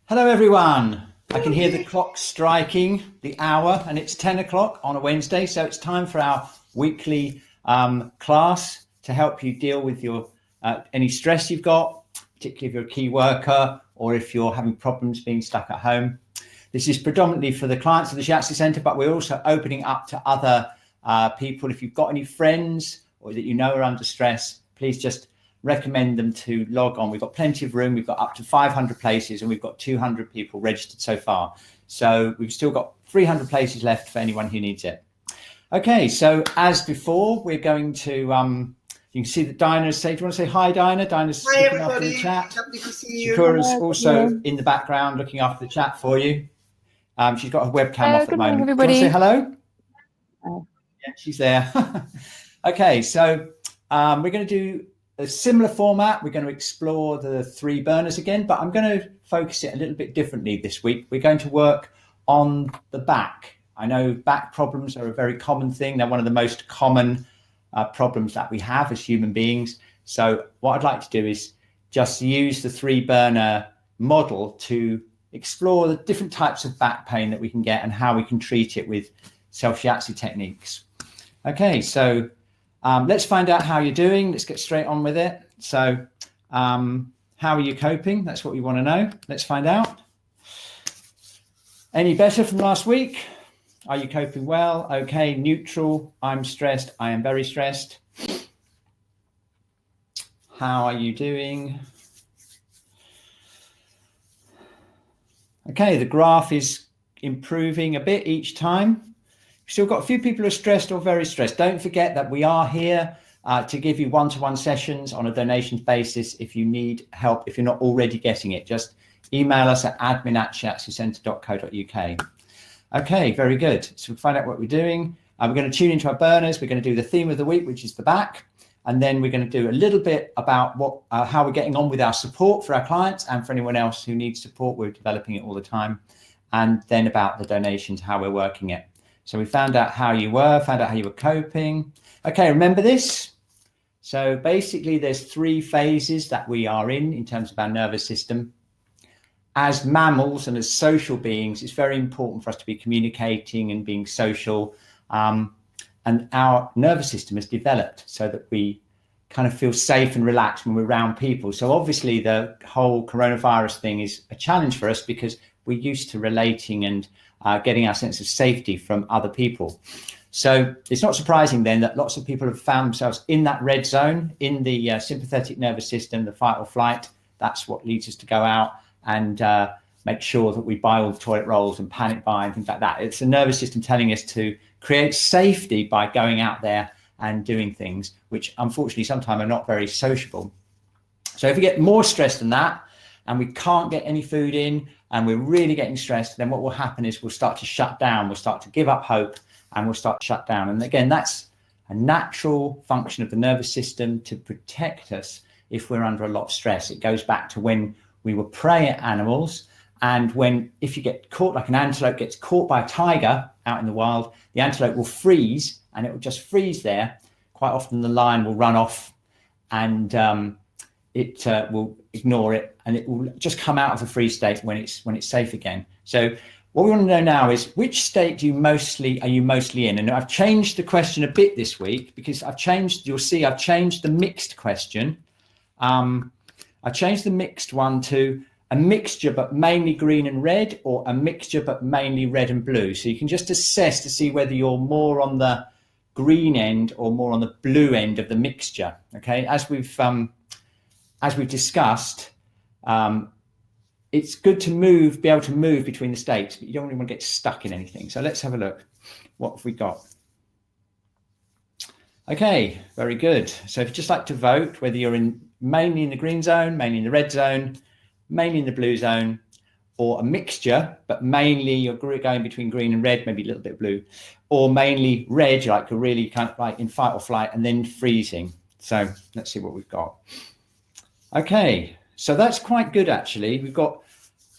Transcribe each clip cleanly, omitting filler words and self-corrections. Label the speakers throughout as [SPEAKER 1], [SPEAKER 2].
[SPEAKER 1] Hello everyone. I can hear the clock striking the hour and it's 10 o'clock on a Wednesday. So it's time for our weekly class to help you deal with your any stress you've got, particularly if you're a key worker or if you're having problems being stuck at home. This is predominantly for the clients of the Shiatsu Centre, but we're also opening up to other people. If you've got any friends or that you know are under stress, please just recommend them to log on. We've got plenty of room. We've got up to 500 places and we've got 200 people registered so far. So we've still got 300 places left for anyone who needs it. Okay, so as before, we're going to, you can see that Dinah's saying, do you want to say hi, Dinah? Dinah's
[SPEAKER 2] hi,
[SPEAKER 1] looking after the chat.
[SPEAKER 2] Lovely to see you.
[SPEAKER 1] Shakura's also in the background looking after the chat for you. She's got her webcam off at the moment.
[SPEAKER 3] Everybody.
[SPEAKER 1] Do you want to say hello? Yeah, she's there. Okay, so we're going to do a similar format. We're going to explore the 3 burners again, but I'm going to focus it a little bit differently this week. We're going to work on the back. I know back problems are a very common thing. They're one of the most common problems that we have as human beings. So what I'd like to do is just use the 3 burner model to explore the different types of back pain that we can get and how we can treat it with self-shiatsu techniques. Okay, so let's find out how you're doing. Let's get straight on with it. So how are you coping? That's what we want to know. Let's find out. Any better from last week? Are you coping well? Okay, neutral. I'm stressed. I am very stressed. How are you doing? Okay, the graph is improving a bit each time. Still got a few people who are stressed or very stressed. Don't forget that we are here to give you one-to-one sessions on a donations basis. If you need help, if you're not already getting it, just email us at admin@shiatsucenter.co.uk. Okay, very good. So we'll find out what we're doing. We're going to tune into our burners. We're going to do the theme of the week, which is the back. And then we're going to do a little bit about how we're getting on with our support for our clients and for anyone else who needs support. We're developing it all the time. And then about the donations, how we're working it. So we found out how you were, found out how you were coping. Okay, remember this? So basically there's 3 phases that we are in terms of our nervous system. As mammals and as social beings, it's very important for us to be communicating and being social. And our nervous system is developed so that we kind of feel safe and relaxed when we're around people. So obviously the whole coronavirus thing is a challenge for us because we're used to relating and getting our sense of safety from other people. So it's not surprising then that lots of people have found themselves in that red zone, in the sympathetic nervous system, the fight or flight. That's what leads us to go out and make sure that we buy all the toilet rolls and panic buy and things like that. It's the nervous system telling us to create safety by going out there and doing things, which unfortunately sometimes are not very sociable. So if we get more stressed than that, and we can't get any food in, and we're really getting stressed, then what will happen is we'll start to shut down. We'll start to give up hope, and we'll start to shut down. And again, that's a natural function of the nervous system to protect us if we're under a lot of stress. It goes back to when we were prey animals, and if you get caught, like an antelope gets caught by a tiger out in the wild, the antelope will freeze, and it will just freeze there. Quite often the lion will run off, and it will ignore it, and it will just come out of the freeze state when it's safe again. So what we want to know now is which state are you mostly in? And I've changed the question a bit this week because you'll see I've changed the mixed question. I changed the mixed one to a mixture but mainly green and red, or a mixture but mainly red and blue. So you can just assess to see whether you're more on the green end or more on the blue end of the mixture. Okay, as we've discussed, it's good to be able to move between the states, but you don't really want to get stuck in anything. So let's have a look. What have we got? Okay, very good. So if you'd just like to vote, whether you're mainly in the green zone, mainly in the red zone, mainly in the blue zone, or a mixture, but mainly you're going between green and red, maybe a little bit of blue, or mainly red, you're really kind of like in fight or flight and then freezing. So let's see what we've got. Okay, so that's quite good actually. We've got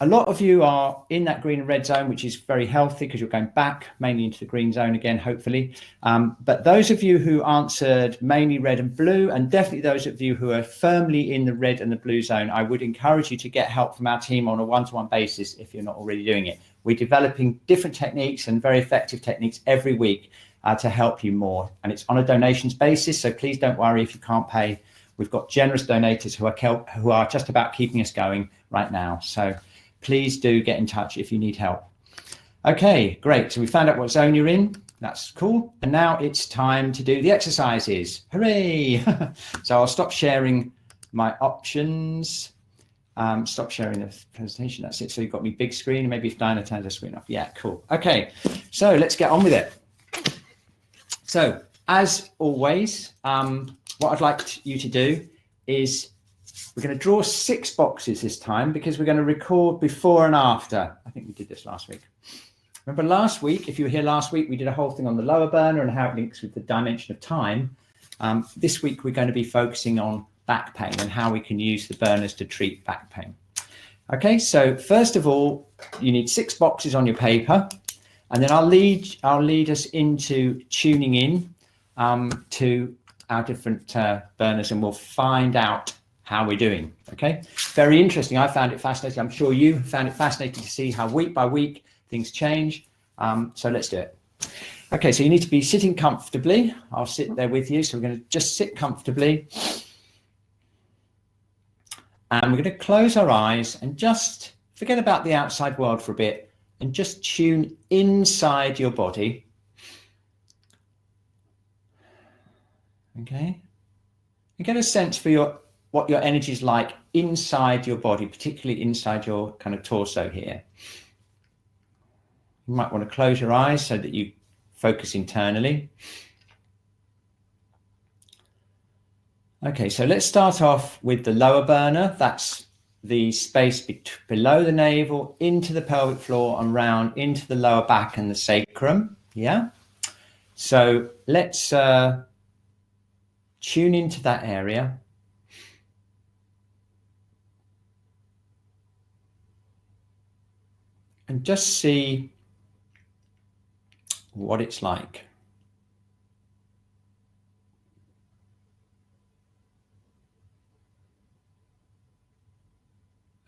[SPEAKER 1] a lot of you are in that green and red zone, which is very healthy because you're going back mainly into the green zone again, hopefully. But those of you who answered mainly red and blue, and definitely those of you who are firmly in the red and the blue zone, I would encourage you to get help from our team on a one-to-one basis if you're not already doing it. We're developing different techniques and very effective techniques every week to help you more. And it's on a donations basis, so please don't worry if you can't pay. We've got generous donators who are just about keeping us going right now. So please do get in touch if you need help. Okay, great. So we found out what zone you're in. That's cool. And now it's time to do the exercises. Hooray! So I'll stop sharing my options. Stop sharing the presentation. That's it. So you've got me big screen. Maybe if Diana turns the screen off. Yeah, cool. Okay, so let's get on with it. So as always, what I'd like you to do is we're going to draw 6 boxes this time because we're going to record before and after. I think we did this last week. Remember last week, if you were here last week, we did a whole thing on the lower burner and how it links with the dimension of time. This week, we're going to be focusing on back pain and how we can use the burners to treat back pain. Okay, so first of all, you need 6 boxes on your paper, and then I'll lead us into tuning in to our different burners, and we'll find out how we're doing. Okay, very interesting. I found it fascinating. I'm sure you found it fascinating to see how week by week things change. So let's do it. Okay, so you need to be sitting comfortably. I'll sit there with you. So we're going to just sit comfortably. And we're going to close our eyes and just forget about the outside world for a bit and just tune inside your body. Okay, and get a sense for what your energy is like inside your body, particularly inside your kind of torso here. You might want to close your eyes so that you focus internally. Okay, so let's start off with the lower burner. That's the space below the navel, into the pelvic floor and round into the lower back and the sacrum. Yeah. So let's tune into that area. And just see what it's like.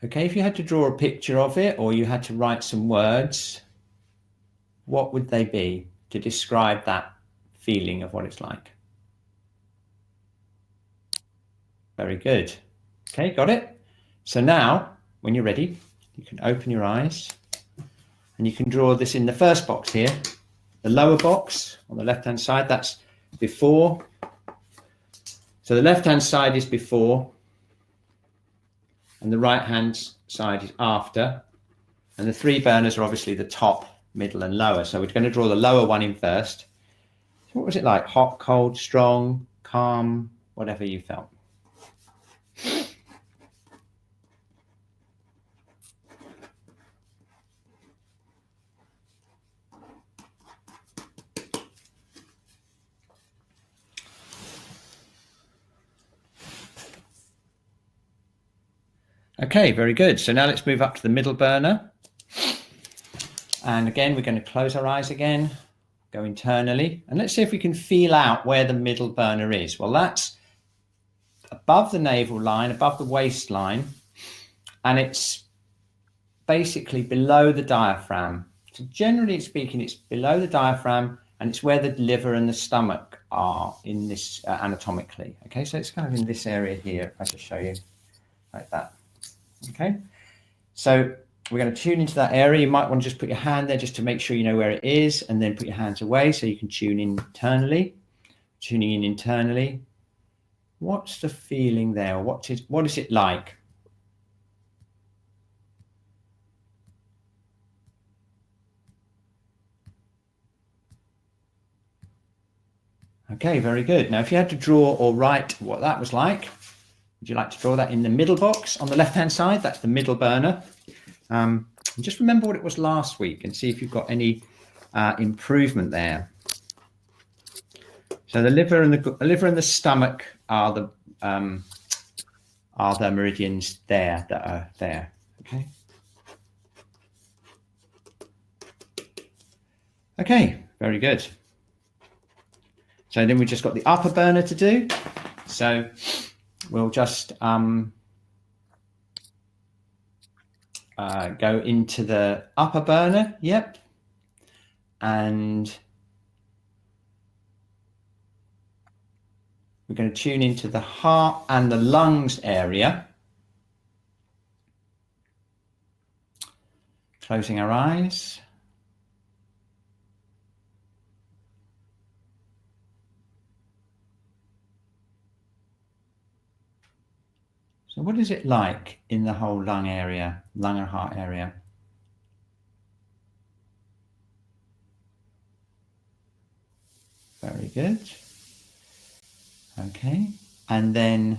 [SPEAKER 1] Okay, if you had to draw a picture of it or you had to write some words, what would they be to describe that feeling of what it's like? Very good. Okay, got it? So now, when you're ready, you can open your eyes and you can draw this in the first box here. The lower box on the left-hand side, that's before. So the left-hand side is before and the right-hand side is after. And the 3 burners are obviously the top, middle and lower. So we're going to draw the lower one in first. So what was it like? Hot, cold, strong, calm, whatever you felt. Okay, very good. So now let's move up to the middle burner. And again, we're going to close our eyes again, go internally. And let's see if we can feel out where the middle burner is. Well, that's above the navel line, above the waistline. And it's basically below the diaphragm. So generally speaking, it's below the diaphragm and it's where the liver and the stomach are in this anatomically. Okay, so it's kind of in this area here. If I just show you like that. Okay, so we're going to tune into that area. You might want to just put your hand there just to make sure you know where it is, and then put your hands away so you can tune in internally. Tuning in internally. What's the feeling there? What is it like? Okay, very good. Now, if you had to draw or write what that was like, would you like to draw that in the middle box on the left-hand side? That's the middle burner. And just remember what it was last week and see if you've got any improvement there. So the liver and the stomach are the meridians there that are there. Okay. Okay, very good. So then we just got the upper burner to do. So we'll just go into the upper burner. Yep. And we're going to tune into the heart and the lungs area. Closing our eyes. So what is it like in the whole lung area, lung and heart area? Very good. Okay. And then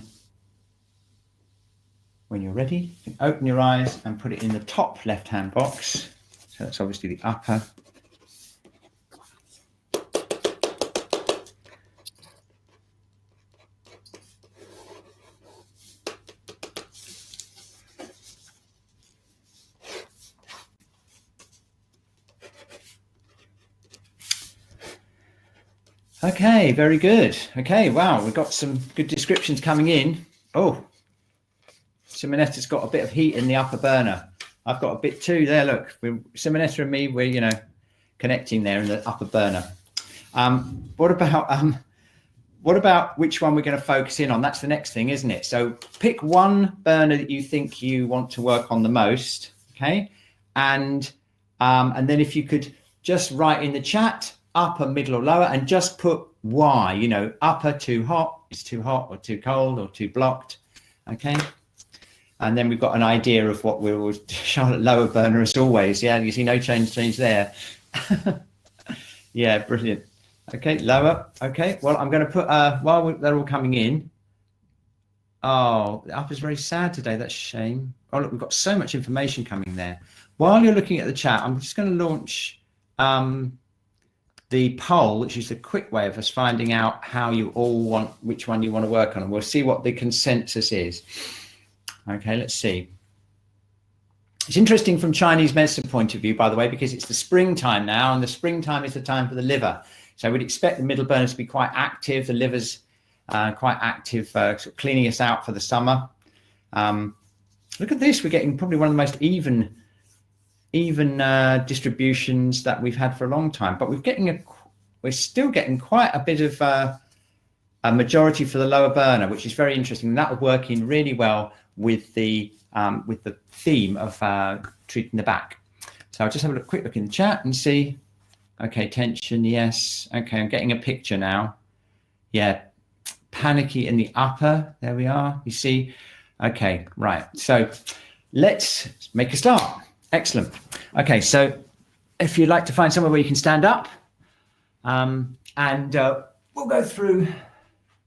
[SPEAKER 1] when you're ready, you can open your eyes and put it in the top left-hand box. So that's obviously the upper. Okay, very good. Okay, wow, we've got some good descriptions coming in. Oh, Simonetta's got a bit of heat in the upper burner. I've got a bit too there. Look, Simonetta and me, we're connecting there in the upper burner. What about which one we're going to focus in on? That's the next thing, isn't it? So pick one burner that you think you want to work on the most. Okay, and then if you could just write in the chat upper, middle, or lower, and just put why. Upper too hot, it's too hot, or too cold, or too blocked. Okay. And then we've got an idea of what we will Charlotte lower burner as always. Yeah, you see no change there. Yeah, brilliant. Okay, lower. Okay, well, I'm going to put while they're all coming in. Oh, the upper's very sad today. That's a shame. Oh, look, we've got so much information coming there. While you're looking at the chat, I'm just going to launch the poll, which is a quick way of us finding out how you all want, which one you want to work on, and we'll see what the consensus is. Okay, let's see. It's interesting from Chinese medicine point of view, by the way, because it's the springtime now, and the springtime is the time for the liver. So we'd expect the middle burner to be quite active. The liver's quite active, sort of cleaning us out for the summer. Look at this. We're getting probably one of the most even distributions that we've had for a long time. But we're still getting quite a bit of a majority for the lower burner, which is very interesting. And that will work in really well with the theme of treating the back. So I'll just have a quick look in the chat and see. Okay, tension, yes. Okay, I'm getting a picture now. Yeah, panicky in the upper. There we are. You see. Okay, right. So let's make a start. Excellent. Okay, so if you'd like to find somewhere where you can stand up, and we'll go through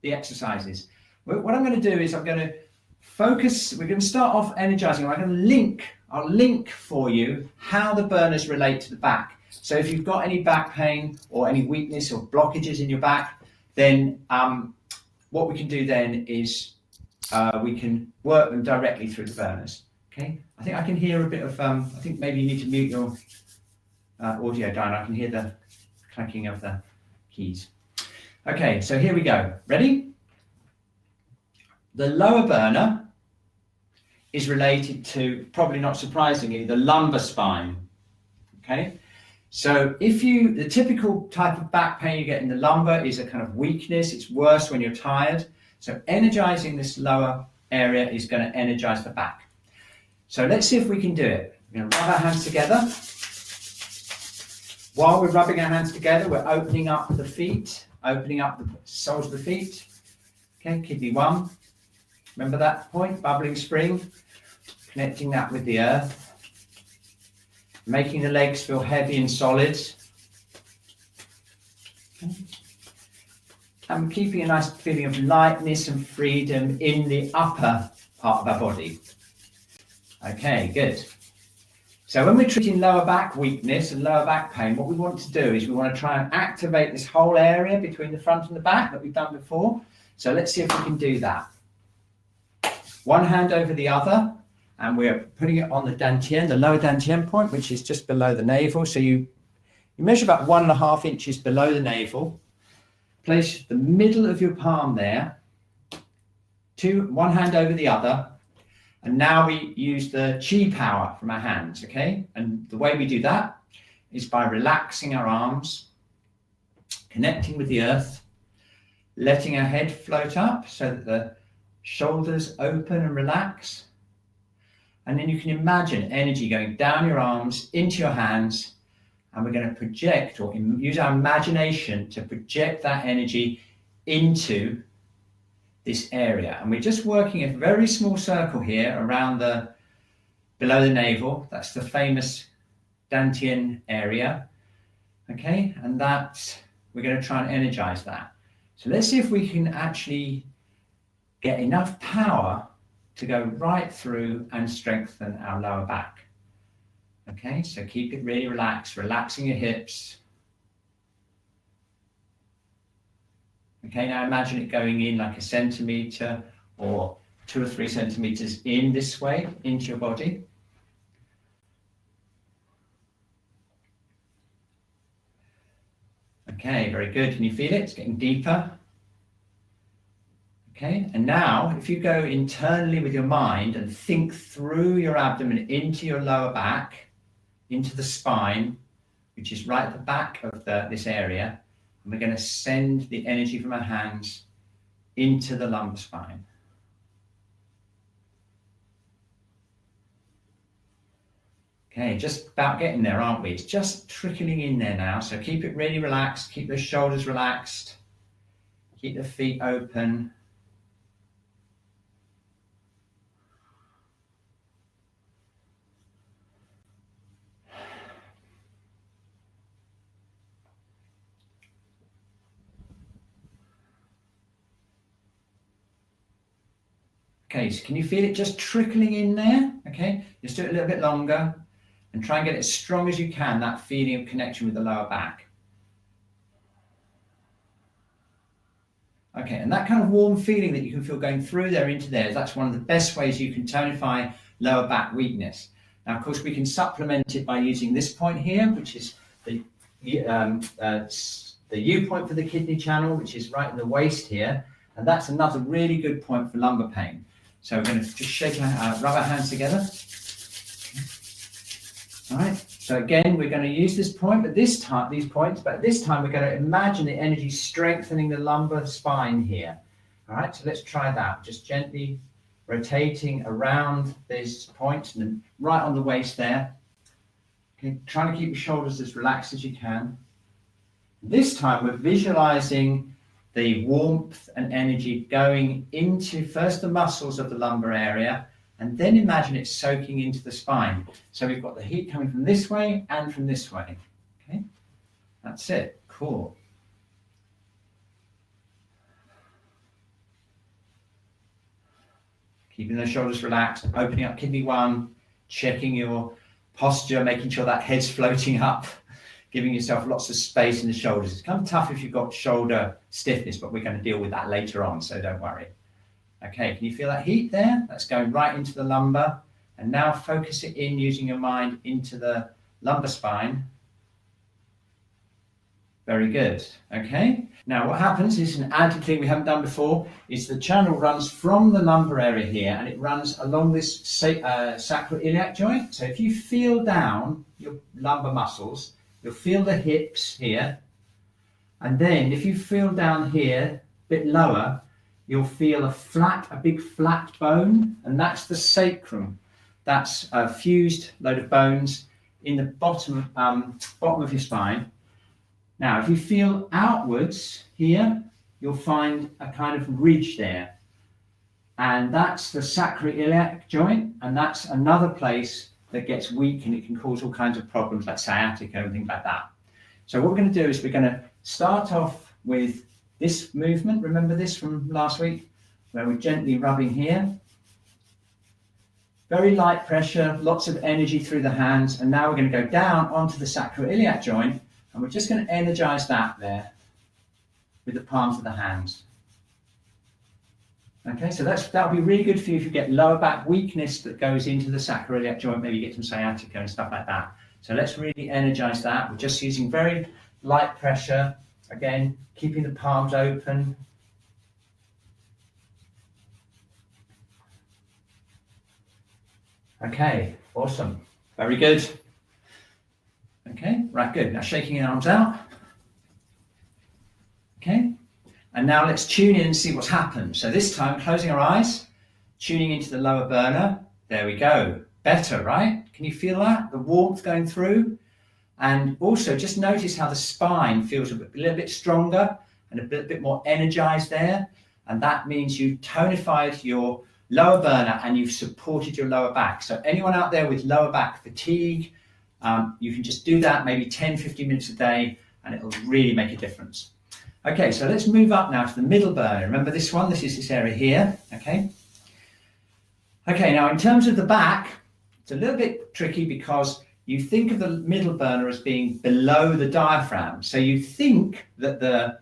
[SPEAKER 1] the exercises. What I'm going to do is I'm going to focus. We're going to start off energizing. I'm going to I'll link for you how the burners relate to the back. So if you've got any back pain or any weakness or blockages in your back, then what we can do then is we can work them directly through the burners. Okay. I think I can hear a bit of, I think maybe you need to mute your audio down. I can hear the clanking of the keys. Okay, so here we go. Ready? The lower burner is related to, probably not surprisingly, the lumbar spine. Okay. So the typical type of back pain you get in the lumbar is a kind of weakness. It's worse when you're tired. So energizing this lower area is going to energize the back. So let's see if we can do it. We're going to rub our hands together. While we're rubbing our hands together, we're opening up the feet, opening up the soles of the feet. Okay, kidney 1. Remember that point, bubbling spring, connecting that with the earth. Making the legs feel heavy and solid. Okay. And keeping a nice feeling of lightness and freedom in the upper part of our body. Okay, good. So when we're treating lower back weakness and lower back pain, what we want to do is we want to try and activate this whole area between the front and the back that we've done before. So let's see if we can do that. One hand over the other, and we're putting it on the dantian, the lower dantian point, which is just below the navel. So you You measure about 1.5 inches below the navel. Place the middle of your palm there, one hand over the other, and now we use the chi power from our hands, okay? And the way we do that is by relaxing our arms, connecting with the earth, letting our head float up so that the shoulders open and relax. And then you can imagine energy going down your arms into your hands, and we're going to project or use our imagination to project that energy into this area. And we're just working a very small circle here around below the navel. That's the famous Dantian area. Okay, and we're going to try and energize that. So let's see if we can actually get enough power to go right through and strengthen our lower back. Okay, so keep it really relaxed, relaxing your hips. Okay, now imagine it going in like 1 centimeter or 2 or 3 centimeters in this way into your body. Okay, very good. Can you feel it? It's getting deeper. Okay, and now if you go internally with your mind and think through your abdomen into your lower back, into the spine, which is right at the back of this area, and we're going to send the energy from our hands into the lumbar spine. Okay, just about getting there, aren't we? It's just trickling in there now, so keep it really relaxed, keep the shoulders relaxed, keep the feet open. Okay, so can you feel it just trickling in there? Okay, just do it a little bit longer and try and get it as strong as you can, that feeling of connection with the lower back. Okay, and that kind of warm feeling that you can feel going through there into there, that's one of the best ways you can tonify lower back weakness. Now, of course, we can supplement it by using this point here, which is the U point for the kidney channel, which is right in the waist here. And that's another really good point for lumbar pain. So we're going to just rub our hands together. All right. So again, we're going to use this point, but this time we're going to imagine the energy strengthening the lumbar spine here. All right. So let's try that. Just gently rotating around this point and then right on the waist there. Okay. Trying to keep your shoulders as relaxed as you can. This time we're visualizing the warmth and energy going into first the muscles of the lumbar area, and then imagine it soaking into the spine. So we've got the heat coming from this way and from this way. Okay, that's it. Cool. Keeping those shoulders relaxed, opening up kidney 1, checking your posture, making sure that head's floating up, giving yourself lots of space in the shoulders. It's kind of tough if you've got shoulder stiffness, but we're going to deal with that later on, so don't worry. Okay, can you feel that heat there? That's going right into the lumbar. And now focus it in using your mind into the lumbar spine. Very good. Okay, now what happens is an added thing we haven't done before is the channel runs from the lumbar area here and it runs along this sacroiliac joint. So if you feel down your lumbar muscles, you'll feel the hips here, and then if you feel down here, a bit lower, you'll feel a big flat bone, and that's the sacrum. That's a fused load of bones in the bottom of your spine. Now, if you feel outwards here, you'll find a kind of ridge there, and that's the sacroiliac joint, and that's another place that gets weak and it can cause all kinds of problems like sciatica and things like that. So what we're going to do is we're going to start off with this movement. Remember this from last week where we're gently rubbing here. Very light pressure, lots of energy through the hands. And now we're going to go down onto the sacroiliac joint and we're just going to energize that there with the palms of the hands. Okay, so that'll be really good for you if you get lower back weakness that goes into the sacroiliac joint, maybe you get some sciatica and stuff like that. So let's really energize that. We're just using very light pressure. Again, keeping the palms open. Okay, awesome. Very good. Okay, right, good. Now shaking your arms out. Okay, and now let's tune in and see what's happened. So this time, closing our eyes, tuning into the lower burner. There we go. Better, right? Can you feel that? The warmth going through? And also just notice how the spine feels a little bit stronger and a bit more energized there. And that means you tonified your lower burner and you've supported your lower back. So anyone out there with lower back fatigue, you can just do that maybe 10-15 minutes a day and it'll really make a difference. Okay, so let's move up now to the middle burner. Remember this one? This is this area here, okay? Okay, now in terms of the back, it's a little bit tricky because you think of the middle burner as being below the diaphragm. So you think that the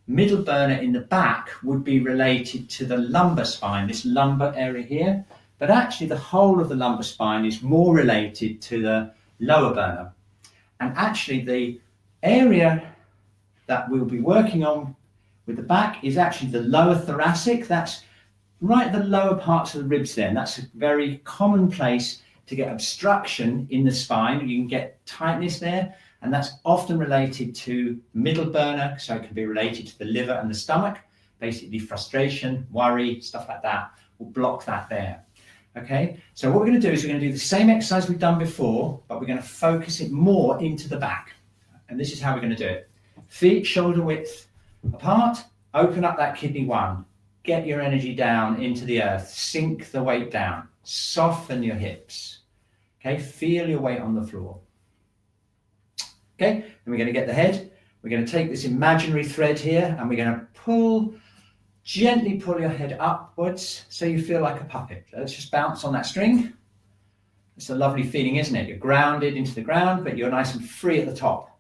[SPEAKER 1] middle burner in the back would be related to the lumbar spine, this lumbar area here. But actually the whole of the lumbar spine is more related to the lower burner. And actually the area that we'll be working on with the back is actually the lower thoracic. That's right at the lower parts of the ribs there. And that's a very common place to get obstruction in the spine. You can get tightness there, and that's often related to middle burner, so it can be related to the liver and the stomach. Basically frustration, worry, stuff like that will block that there. Okay, so what we're going to do is we're going to do the same exercise we've done before, but we're going to focus it more into the back. And this is how we're going to do it. Feet shoulder width apart, open up that kidney one, get your energy down into the earth, sink the weight down, soften your hips. Okay, feel your weight on the floor. Okay, then we're going to get the head. We're going to take this imaginary thread here and we're going to pull, gently pull your head upwards so you feel like a puppet. Let's just bounce on that string. It's a lovely feeling, isn't it? You're grounded into the ground, but you're nice and free at the top.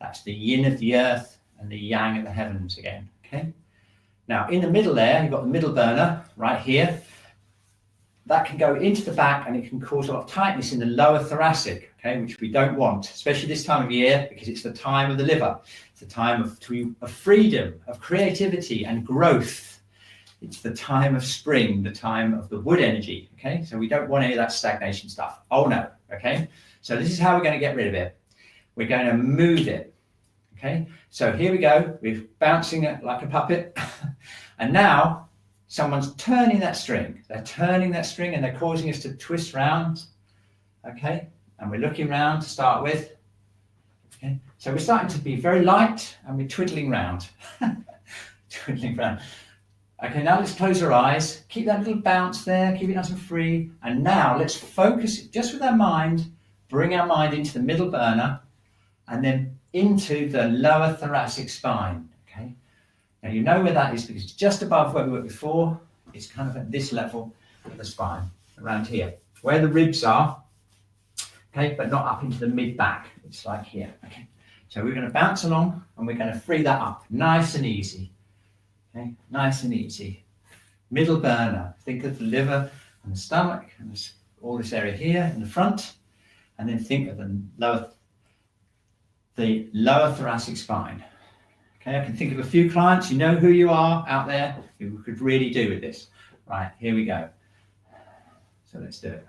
[SPEAKER 1] That's the yin of the earth and the yang of the heavens again. Okay. Now in the middle there, you've got the middle burner right here. That can go into the back and it can cause a lot of tightness in the lower thoracic, okay, which we don't want, especially this time of year because it's the time of the liver. It's the time of freedom, of creativity and growth. It's the time of spring, the time of the wood energy, okay? So we don't want any of that stagnation stuff. Oh no, okay? So this is how we're going to get rid of it. We're going to move it, okay? So here we go. We're bouncing it like a puppet. And now someone's turning that string. They're turning that string and they're causing us to twist round. Okay, and we're looking round to start with. Okay, so we're starting to be very light and we're twiddling round. Twiddling round. Okay, now let's close our eyes. Keep that little bounce there, keep it nice and free. And now let's focus just with our mind, bring our mind into the middle burner and then into the lower thoracic spine. Okay. Now you know where that is because it's just above where we were before. It's kind of at this level of the spine, around here, where the ribs are, okay, but not up into the mid-back. It's like here, okay. So we're going to bounce along and we're going to free that up, nice and easy, okay, nice and easy. Middle burner, think of the liver and the stomach and all this area here in the front, and then think of the lower thoracic spine. Okay, I can think of a few clients, you know who you are out there, who could really do with this. Right, here we go. So let's do it.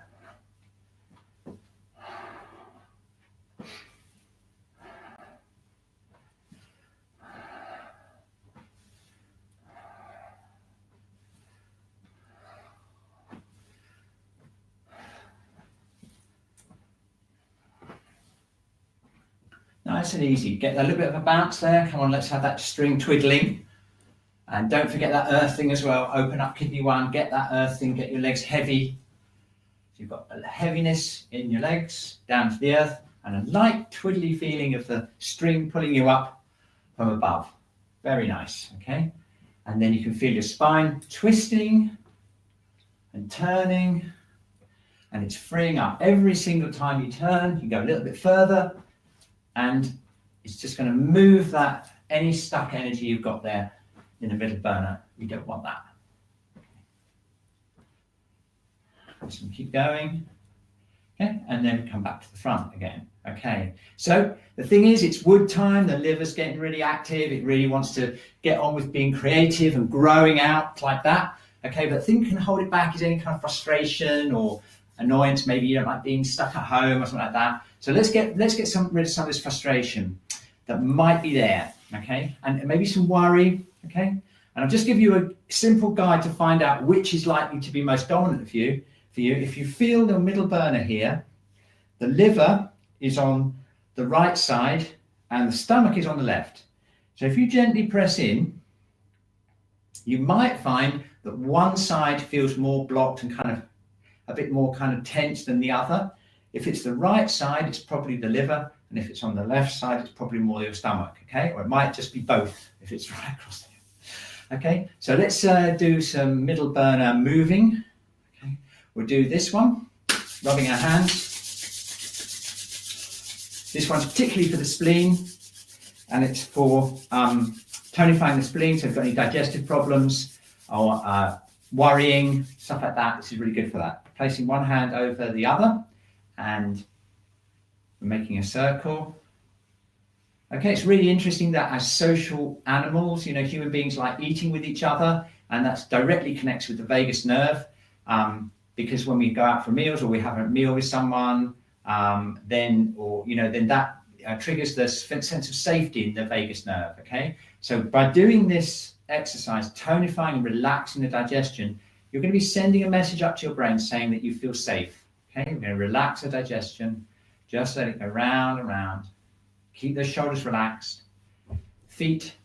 [SPEAKER 1] Nice and easy. Get a little bit of a bounce there. Come on, let's have that string twiddling. And don't forget that earthing as well. Open up kidney one, get that earthing, get your legs heavy. So you've got a heaviness in your legs down to the earth and a light twiddly feeling of the string pulling you up from above. Very nice, okay? And then you can feel your spine twisting and turning, and it's freeing up. Every single time you turn, you go a little bit further, and it's just going to move that, any stuck energy you've got there in the middle burner. We don't want that. Just keep going. Okay, and then come back to the front again. Okay, so the thing is, it's wood time. The liver's getting really active. It really wants to get on with being creative and growing out like that. Okay, but the thing can hold it back is any kind of frustration or annoyance. Maybe you don't like being stuck at home or something like that. So let's get rid of some of this frustration that might be there. Okay, and maybe some worry. Okay, and I'll just give you a simple guide to find out which is likely to be most dominant for you. If you feel the middle burner here, the liver is on the right side and the stomach is on the left. So if you gently press in, you might find that one side feels more blocked and kind of a bit more kind of tense than the other. If it's the right side, it's probably the liver, and if it's on the left side, it's probably more your stomach, okay? Or it might just be both if it's right across there. Okay, so let's do some middle burner moving. Okay, we'll do this one, rubbing our hands. This one's particularly for the spleen, and it's for tonifying the spleen. So if you've got any digestive problems or worrying, stuff like that, this is really good for that. Placing one hand over the other, and we're making a circle. Okay, it's really interesting that as social animals, you know, human beings like eating with each other, and that's directly connects with the vagus nerve, because when we go out for meals or we have a meal with someone, then that triggers the sense of safety in the vagus nerve. Okay, so by doing this exercise, tonifying and relaxing the digestion, you're going to be sending a message up to your brain saying that you feel safe. Okay, we're going to relax the digestion, just let it go round and round. Keep the shoulders relaxed, feet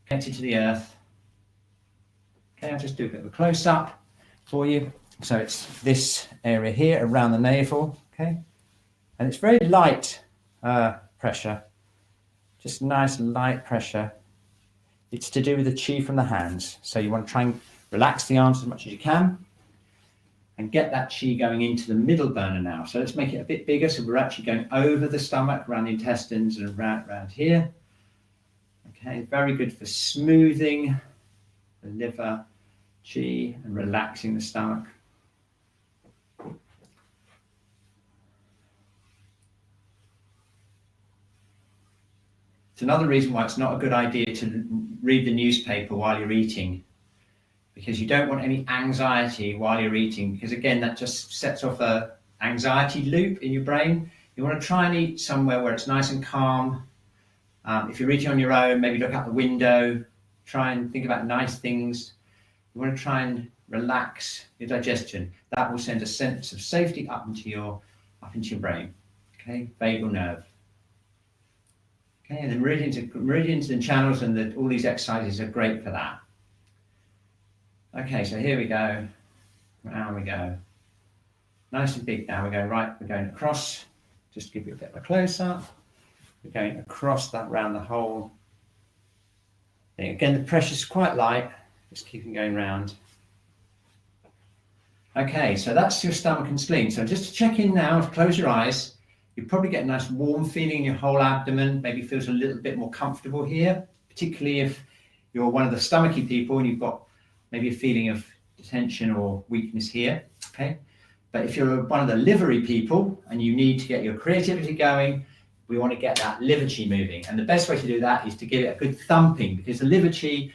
[SPEAKER 1] connected to the earth. Okay, I'll just do a bit of a close-up for you. So it's this area here around the navel, okay? And it's very light pressure, just nice light pressure. It's to do with the chi from the hands. So you want to try and relax the arms as much as you can and get that chi going into the middle burner now. So let's make it a bit bigger. So we're actually going over the stomach, around the intestines and around here. Okay, very good for smoothing the liver, chi, and relaxing the stomach. It's another reason why it's not a good idea to read the newspaper while you're eating, because you don't want any anxiety while you're eating, because again, that just sets off a anxiety loop in your brain. You want to try and eat somewhere where it's nice and calm. If you're eating on your own, maybe look out the window, try and think about nice things. You want to try and relax your digestion. That will send a sense of safety up into your brain. Okay, vagal nerve. Okay, and the meridians and channels and all these exercises are great for that. Okay, so here we go. Round we go. Nice and big now. We're going across. Just to give you a bit of a close-up. We're going across that round the whole thing. Again, the pressure's quite light. Just keeping going round. Okay, so that's your stomach and spleen. So just to check in now, close your eyes. You probably get a nice warm feeling in your whole abdomen. Maybe feels a little bit more comfortable here, particularly if you're one of the stomachy people and you've got maybe a feeling of tension or weakness here. Okay, but if you're one of the livery people and you need to get your creativity going, we want to get that liver chi moving. And the best way to do that is to give it a good thumping, because the liver chi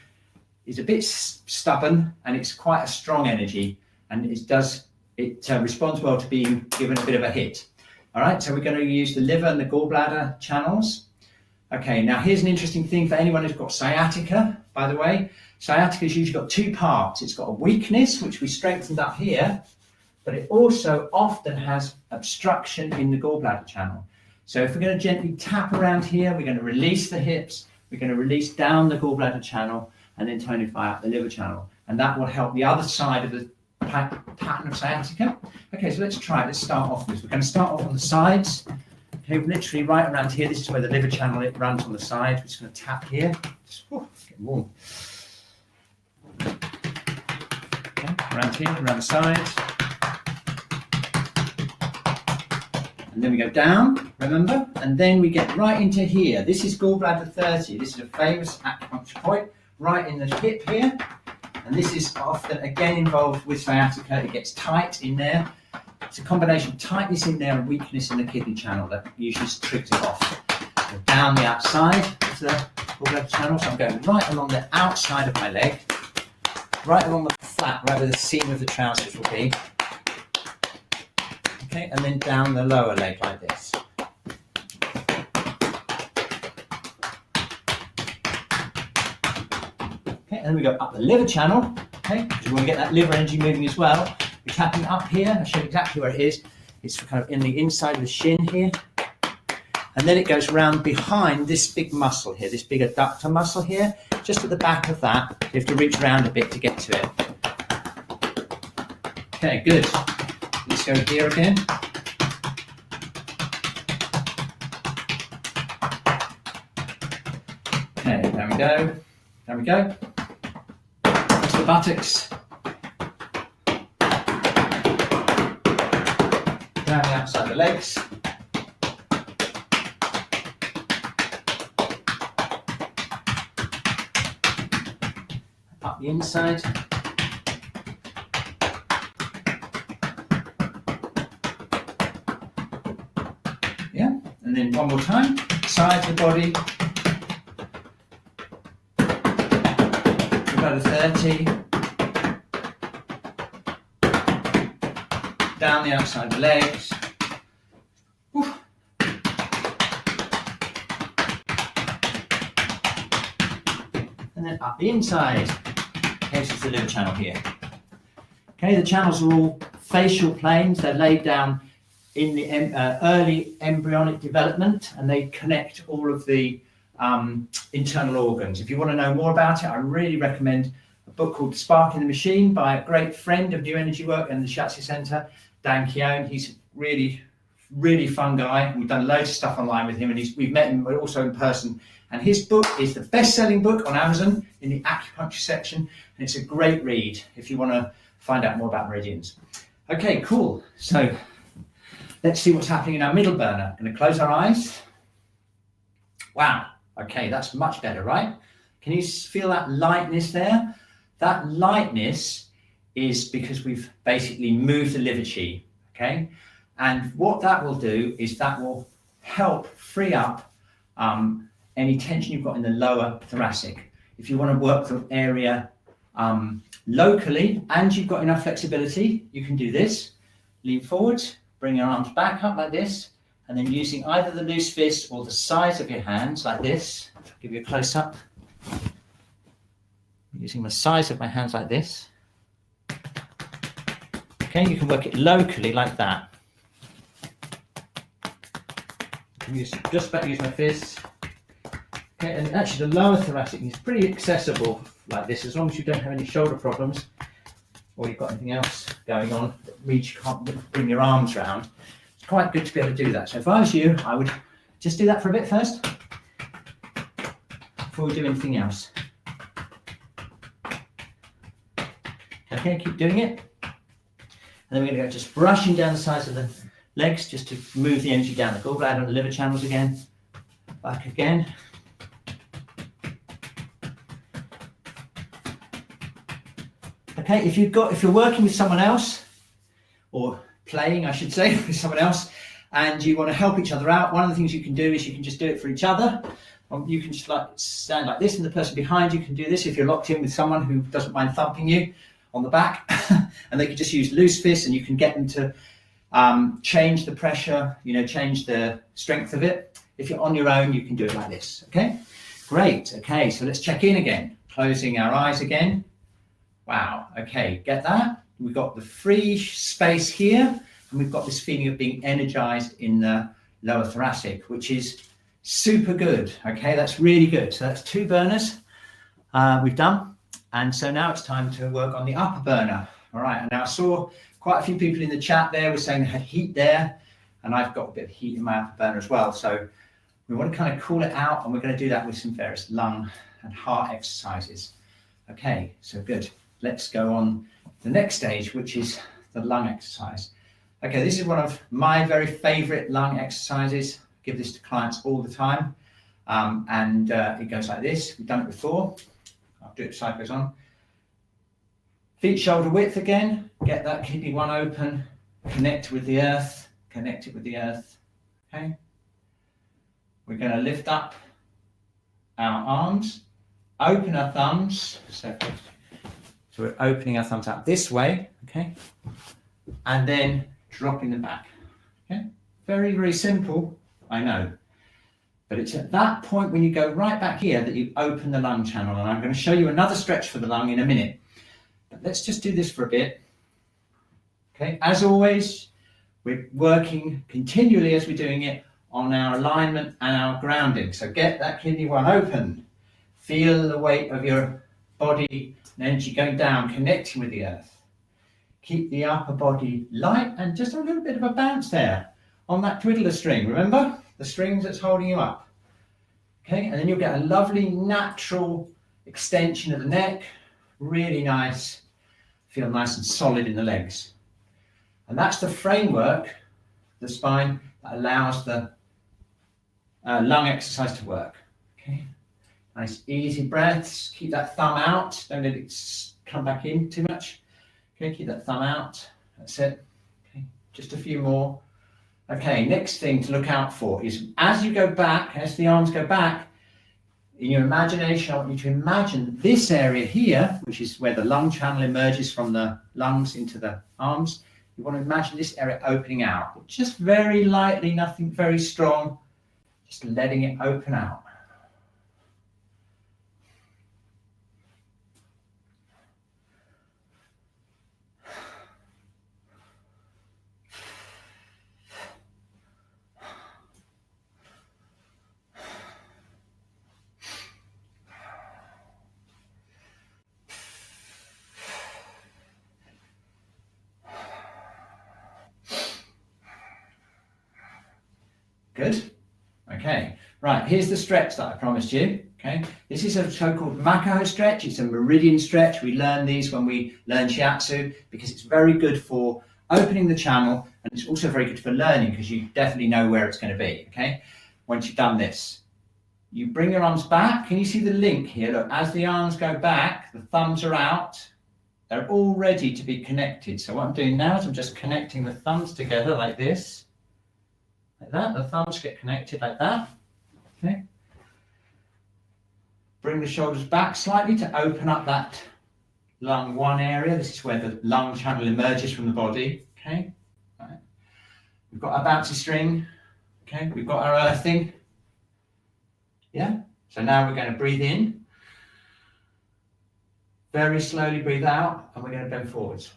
[SPEAKER 1] is a bit stubborn and it's quite a strong energy, and it responds well to being given a bit of a hit. All right, so we're going to use the liver and the gallbladder channels. Okay, now here's an interesting thing for anyone who's got sciatica, by the way. Sciatica's usually got two parts. It's got a weakness, which we strengthened up here, but it also often has obstruction in the gallbladder channel. So if we're going to gently tap around here, we're going to release the hips, we're going to release down the gallbladder channel, and then tonify up the liver channel. And that will help the other side of the pattern of sciatica. Okay, so let's try it. Let's start off with, we're going to start off on the sides. Okay, literally right around here. This is where the liver channel, it runs on the side. We're just going to tap here. Getting warm. Okay, around here, around the sides. And then we go down, remember? And then we get right into here. This is gallbladder 30. This is a famous acupuncture point right in the hip here. And this is often, again, involved with sciatica. It gets tight in there. It's a combination of tightness in there and weakness in the kidney channel that usually triggers it off. So down the outside of the gallbladder channel, so I'm going right along the outside of my leg, right along the flat, right where the seam of the trousers will be. Okay, and then down the lower leg like this. Okay, and then we go up the liver channel, okay, because we want to get that liver energy moving as well. We're tapping up here, I'll show you exactly where it is. It's kind of in the inside of the shin here. And then it goes around behind this big muscle here, this big adductor muscle here, just at the back of that. You have to reach around a bit to get to it. Okay, good. Let's go here again. Okay, there we go. There we go. That's the buttocks. Down the outside of the legs. Up the inside. Yeah, and then one more time. Sides of the body. About a 30. Down the outside of the legs. Oof. And then up the inside. Okay, this is the liver channel here. Okay, the channels are all facial planes. They're laid down in the early embryonic development, and they connect all of the internal organs. If you want to know more about it, I really recommend a book called Sparking the Machine by a great friend of New Energy Work and the Shiatsu Center, Dan Keown. He's a really, really fun guy. We've done loads of stuff online with him, and we've met him also in person. And his book is the best-selling book on Amazon in the acupuncture section, and it's a great read if you want to find out more about meridians. Okay, cool. So let's see what's happening in our middle burner. I'm going to close our eyes. Wow. Okay, that's much better, right? Can you feel that lightness there? That lightness is because we've basically moved the liver chi, okay? And what that will do is that will help free up any tension you've got in the lower thoracic. If you want to work the area locally and you've got enough flexibility, you can do this. Lean forward, bring your arms back up like this, and then using either the loose fist or the sides of your hands like this. I'll give you a close up. Using the sides of my hands like this. Okay, you can work it locally like that. Just about to use my fists. Okay, and actually the lower thoracic is pretty accessible like this, as long as you don't have any shoulder problems or you've got anything else going on that means you can't bring your arms around. It's quite good to be able to do that. So if I was you, I would just do that for a bit first before we do anything else. Okay, keep doing it. And then we're going to go just brushing down the sides of the legs just to move the energy down the gallbladder and the liver channels again. Back again. Okay, if you're working with someone else, or playing, I should say, with someone else, and you want to help each other out, one of the things you can do is you can just do it for each other. You can just like stand like this, and the person behind you can do this if you're locked in with someone who doesn't mind thumping you on the back, and they can just use loose fists, and you can get them to change the pressure, change the strength of it. If you're on your own, you can do it like this. Okay, great. Okay, so let's check in again. Closing our eyes again. Wow. Okay, get that? We've got the free space here, and we've got this feeling of being energized in the lower thoracic, which is super good. Okay, that's really good. So that's 2 burners we've done. And so now it's time to work on the upper burner. All right, and now I saw quite a few people in the chat there were saying they had heat there, and I've got a bit of heat in my upper burner as well. So we want to kind of cool it out, and we're going to do that with some various lung and heart exercises. Okay, so good. Let's go on to the next stage, which is the lung exercise. Okay, this is one of my very favorite lung exercises. I give this to clients all the time. And it goes like this. We've done it before. I'll do it sideways on. Feet shoulder width again. Get that kidney 1 open. connect with the earth, connect it with the earth, okay? We're going to lift up our arms, open our thumbs, so we're opening our thumbs out this way, okay? And then dropping them back, okay? Very, very simple, I know. But it's at that point when you go right back here that you open the lung channel, and I'm going to show you another stretch for the lung in a minute. But let's just do this for a bit. Okay, as always, we're working continually as we're doing it on our alignment and our grounding. So get that kidney one open. Feel the weight of your body and energy going down, connecting with the earth. Keep the upper body light and just a little bit of a bounce there on that twiddler string. Remember? The strings that's holding you up. Okay, and then you'll get a lovely natural extension of the neck. Really nice. Feel nice and solid in the legs. And that's the framework, the spine, that allows the lung exercise to work. Okay, nice easy breaths. Keep that thumb out. Don't let it come back in too much. Okay, keep that thumb out. That's it. Okay, just a few more. Okay, next thing to look out for is as you go back, as the arms go back, in your imagination, I want you to imagine this area here, which is where the lung channel emerges from the lungs into the arms. You want to imagine this area opening out, just very lightly, nothing very strong, just letting it open out. Good. Okay. Right. Here's the stretch that I promised you. Okay. This is a so-called Makaho stretch. It's a meridian stretch. We learn these when we learn Shiatsu because it's very good for opening the channel, and it's also very good for learning because you definitely know where it's going to be. Okay. Once you've done this, you bring your arms back. Can you see the link here? Look, as the arms go back, the thumbs are out. They're all ready to be connected. So what I'm doing now is I'm just connecting the thumbs together like this. Like that, the thumbs get connected like that. Okay. Bring the shoulders back slightly to open up that lung one area. This is where the lung channel emerges from the body. Okay. Right. We've got our bouncy string. Okay. We've got our earthing. Yeah. So now we're going to breathe in. Very slowly breathe out, and we're going to bend forwards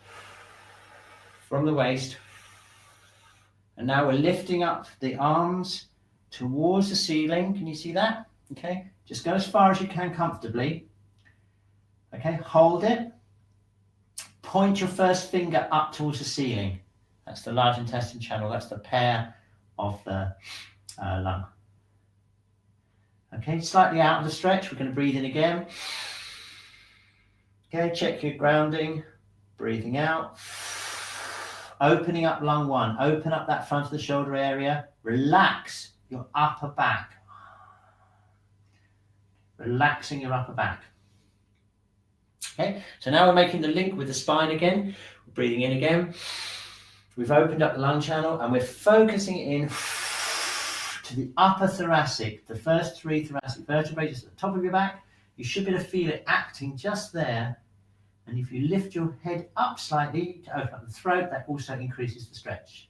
[SPEAKER 1] from the waist. And now we're lifting up the arms towards the ceiling. Can you see that? Okay, just go as far as you can comfortably. Okay, hold it. Point your first finger up towards the ceiling. That's the large intestine channel. That's the pair of the lung. Okay, slightly out of the stretch. We're going to breathe in again. Okay, check your grounding. Breathing out. Opening up lung one, open up that front of the shoulder area, relax your upper back. Relaxing your upper back. Okay, so now we're making the link with the spine again. We're breathing in again. We've opened up the lung channel and we're focusing in to the upper thoracic, the first three thoracic vertebrae, just at the top of your back. You should be able to feel it acting just there. And if you lift your head up slightly to open up the throat, that also increases the stretch.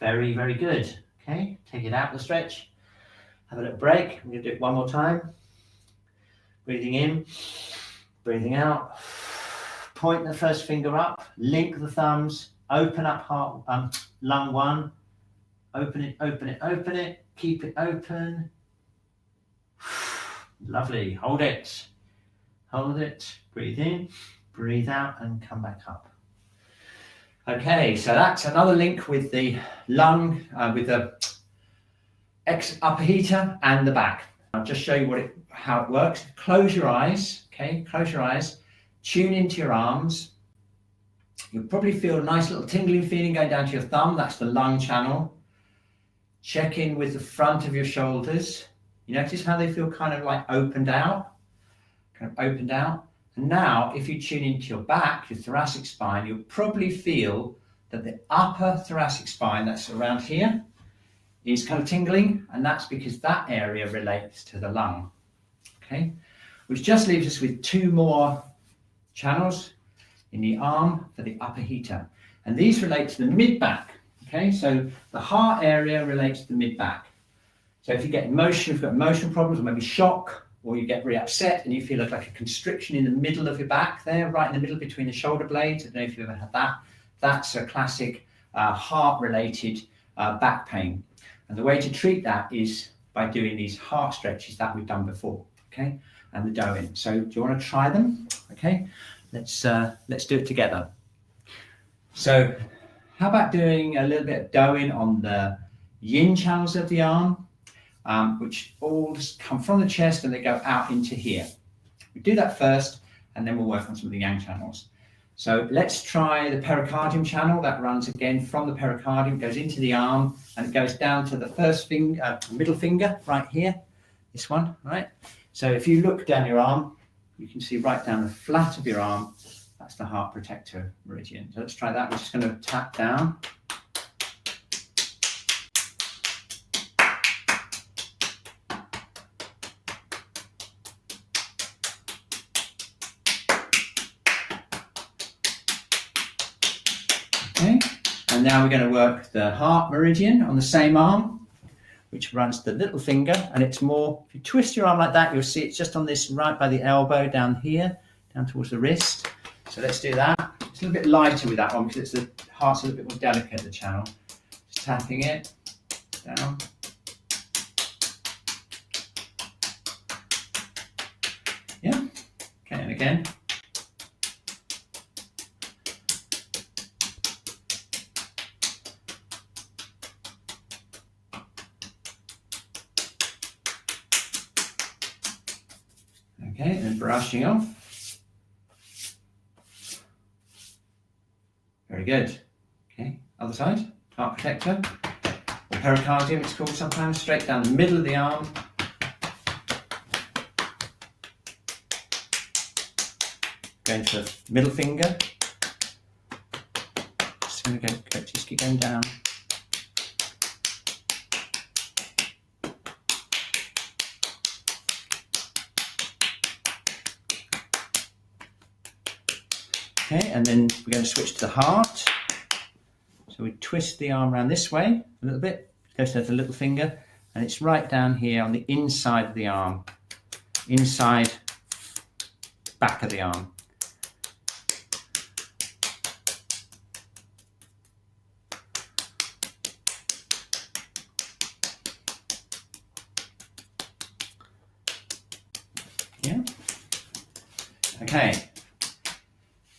[SPEAKER 1] Very, very good. Okay, take it out of the stretch. Have a little break. I'm going to do it one more time. Breathing in, breathing out. Point the first finger up, link the thumbs, open up heart, lung one. Open it, open it, open it. Keep it open. Lovely. Hold it. Hold it. Breathe in. Breathe out and come back up. Okay, so that's another link with the lung, with the upper heater and the back. I'll just show you how it works. Close your eyes, okay? Close your eyes. Tune into your arms. You'll probably feel a nice little tingling feeling going down to your thumb. That's the lung channel. Check in with the front of your shoulders. You notice how they feel kind of like opened out? Kind of opened out. And now, if you tune into your back, your thoracic spine, you'll probably feel that the upper thoracic spine, that's around here, is kind of tingling, and that's because that area relates to the lung. Okay, which just leaves us with 2 more channels in the arm for the upper heater, and these relate to the mid-back. Okay, so the heart area relates to the mid-back. So if you get emotion, if you've got emotional problems, or maybe shock, or you get very upset and you feel like a constriction in the middle of your back there, right in the middle between the shoulder blades, I don't know if you've ever had that, that's a classic heart-related back pain. And the way to treat that is by doing these heart stretches that we've done before, okay, and the doing. So do you want to try them? Okay, let's do it together. So how about doing a little bit of doing on the yin channels of the arm, which all just come from the chest and they go out into here. We do that first, and then we'll work on some of the yang channels. So let's try the pericardium channel. That runs again from the pericardium, goes into the arm, and it goes down to the first finger, middle finger right here, this one, right? So if you look down your arm, you can see right down the flat of your arm, that's the heart protector meridian. So let's try that. We're just going to tap down. Okay, and now we're going to work the heart meridian on the same arm, which runs the little finger, and it's more, if you twist your arm like that, you'll see it's just on this right by the elbow down here, down towards the wrist. So let's do that. It's a little bit lighter with that one because the heart's a little bit more delicate, the channel. Just tapping it down. Yeah, okay, and again. Okay, and brushing off. Very good. Okay, other side, heart protector, or pericardium it's called sometimes, straight down the middle of the arm. Going to the middle finger. Just going to go, just keep going down. Okay, and then we're going to switch to the heart. So we twist the arm around this way a little bit, goes to the little finger, and it's right down here on the inside of the arm, inside back of the arm. Yeah. Okay.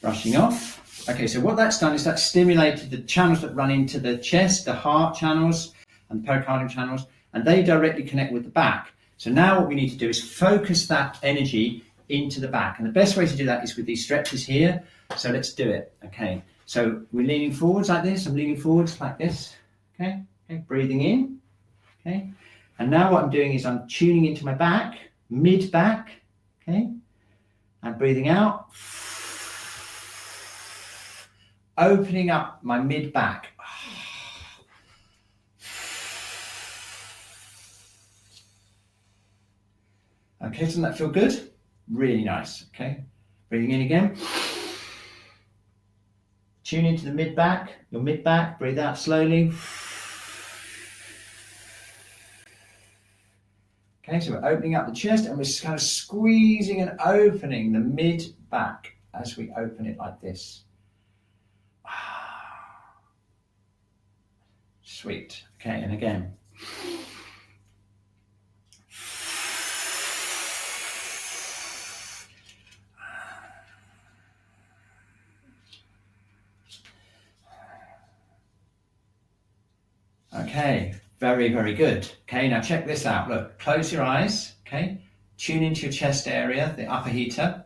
[SPEAKER 1] Brushing off. Okay, so what that's done is that's stimulated the channels that run into the chest, the heart channels and the pericardium channels, and they directly connect with the back. So now what we need to do is focus that energy into the back. And the best way to do that is with these stretches here. So let's do it. Okay, so we're leaning forwards like this. I'm leaning forwards like this. Okay, breathing in. Okay, and now what I'm doing is I'm tuning into my back, mid-back. Okay, and breathing out. Opening up my mid-back. Okay, doesn't that feel good? Really nice, okay? Breathing in again. Tune into the mid-back, your mid-back, breathe out slowly. Okay, so we're opening up the chest and we're kind of squeezing and opening the mid-back as we open it like this. Sweet. Okay, and again. Okay, very, very good. Okay, now check this out. Look, close your eyes. Okay, tune into your chest area, the upper heater.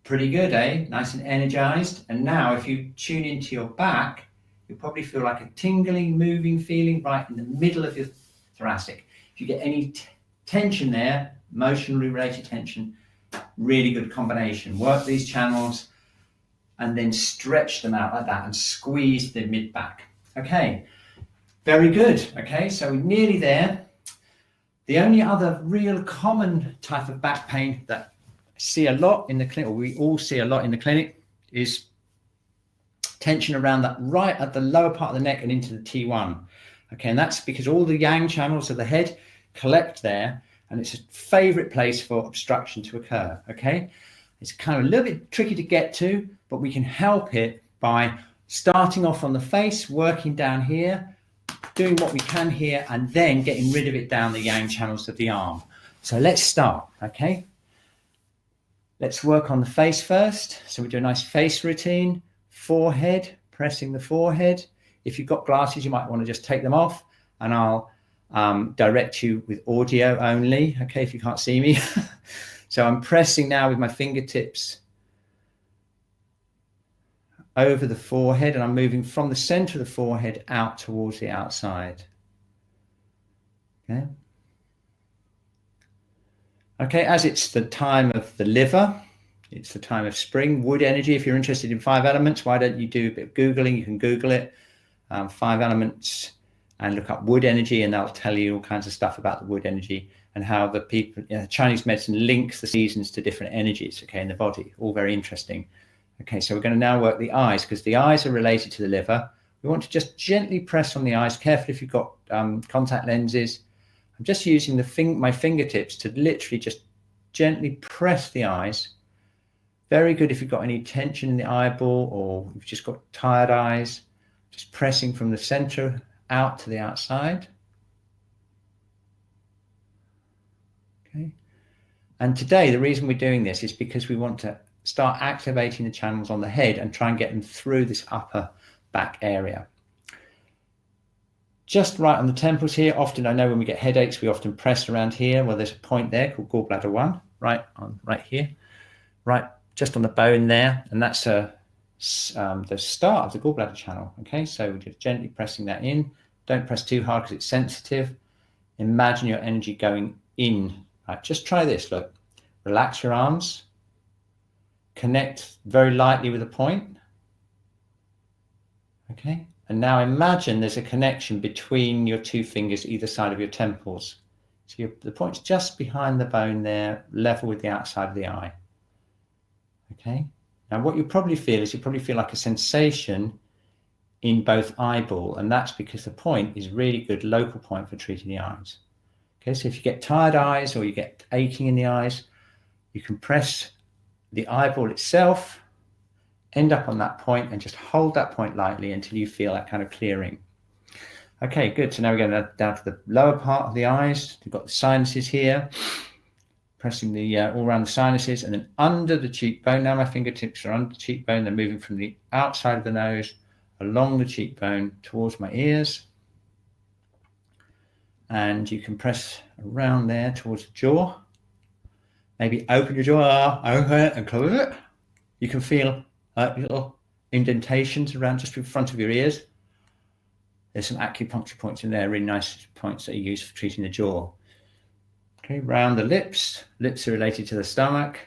[SPEAKER 1] Pretty good, eh? Nice and energized. And now if you tune into your back, you'll probably feel like a tingling, moving feeling right in the middle of your thoracic. If you get any tension there, emotionally related tension, really good combination. Work these channels and then stretch them out like that and squeeze the mid back. Okay, very good. Okay, so we're nearly there. The only other real common type of back pain that I see a lot in the clinic, or we all see a lot in the clinic, is tension around that right at the lower part of the neck and into the T1. Okay, and that's because all the yang channels of the head collect there, and it's a favorite place for obstruction to occur. Okay, it's kind of a little bit tricky to get to, but we can help it by starting off on the face, working down here, doing what we can here, and then getting rid of it down the yang channels of the arm. So let's start. Okay, let's work on the face first. So we do a nice face routine, forehead, pressing the forehead. If you've got glasses, you might want to just take them off, and I'll direct you with audio only, okay, if you can't see me. So I'm pressing now with my fingertips over the forehead, and I'm moving from the center of the forehead out towards the outside. Okay. Okay, as it's the time of the liver, it's the time of spring, wood energy. If you're interested in 5 elements, why don't you do a bit of Googling? You can Google it. 5 elements, and look up wood energy, and that'll tell you all kinds of stuff about the wood energy and how the people, Chinese medicine links the seasons to different energies, okay, in the body. All very interesting. Okay, so we're going to now work the eyes, because the eyes are related to the liver. We want to just gently press on the eyes, carefully if you've got contact lenses. I'm just using my fingertips to literally just gently press the eyes. Very good if you've got any tension in the eyeball, or you've just got tired eyes. Just pressing from the center out to the outside. Okay. And today, the reason we're doing this is because we want to start activating the channels on the head and try and get them through this upper back area. Just right on the temples here. Often, I know when we get headaches, we often press around here. Well, there's a point there called gallbladder 1, right here, right just on the bone there, and that's the start of the gallbladder channel. Okay, so we're just gently pressing that in. Don't press too hard because it's sensitive. Imagine your energy going in. Right, just try this. Look, relax your arms, connect very lightly with a point. Okay, and now imagine there's a connection between your 2 fingers either side of your temples. So the point's just behind the bone there, level with the outside of the eye. Okay. Now, what you probably feel is like a sensation in both eyeball, and that's because the point is really good local point for treating the eyes. Okay, so if you get tired eyes or you get aching in the eyes, you can press the eyeball itself, end up on that point, and just hold that point lightly until you feel that kind of clearing. Okay, good. So now we're going down to the lower part of the eyes. We've got the sinuses here. Pressing the all around the sinuses, and then under the cheekbone. Now my fingertips are under the cheekbone. They're moving from the outside of the nose along the cheekbone towards my ears. And you can press around there towards the jaw. Maybe open your jaw, open it and close it. You can feel little indentations around just in front of your ears. There's some acupuncture points in there, really nice points that you use for treating the jaw. Okay, round the lips. Lips are related to the stomach.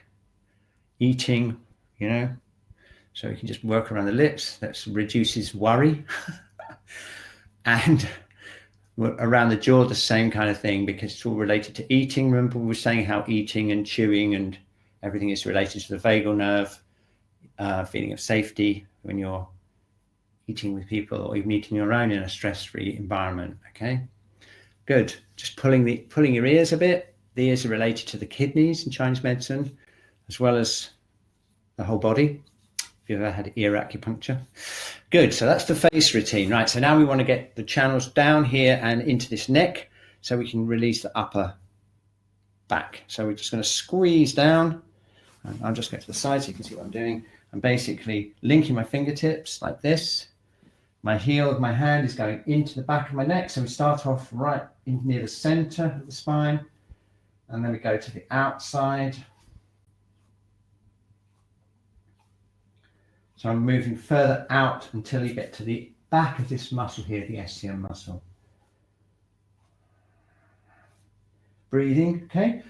[SPEAKER 1] Eating, so you can just work around the lips. That reduces worry. And around the jaw, the same kind of thing, because it's all related to eating. Remember, we were saying how eating and chewing and everything is related to the vagal nerve, feeling of safety when you're eating with people or even eating your own in a stress-free environment. Okay. Good. Just pulling your ears a bit. The ears are related to the kidneys in Chinese medicine, as well as the whole body. If you've ever had ear acupuncture. Good. So that's the face routine, right? So now we want to get the channels down here and into this neck so we can release the upper back. So we're just going to squeeze down. I'll just go to the side so you can see what I'm doing. I'm basically linking my fingertips like this. My heel of my hand is going into the back of my neck. So we start off right near the center of the spine. And then we go to the outside. So I'm moving further out until you get to the back of this muscle here, the SCM muscle. Breathing, okay?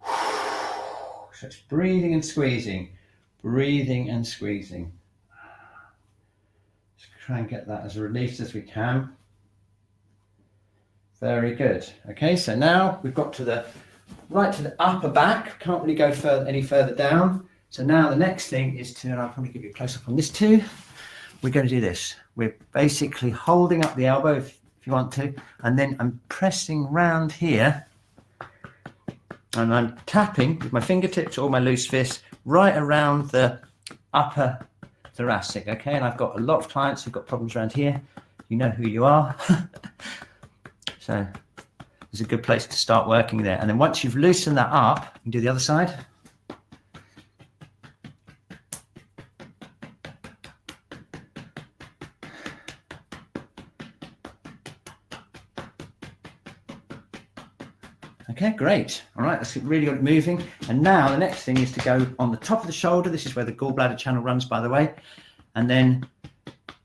[SPEAKER 1] So it's breathing and squeezing, breathing and squeezing. try and get that as released as we can. Very good. Okay, so now we've got to the right to the upper back. Can't really go any further down. So now the next thing is to, and I'll probably give you a close up on this too. We're going to do this. We're basically holding up the elbow if you want to, and then I'm pressing round here, and I'm tapping with my fingertips or my loose fist right around the upper thoracic. Okay, and I've got a lot of clients who've got problems around here. You know who you are. So it's a good place to start working there. And then once you've loosened that up, you can do the other side. Okay, great. All right, that's really got it moving. And now the next thing is to go on the top of the shoulder. This is where the gallbladder channel runs, by the way. And then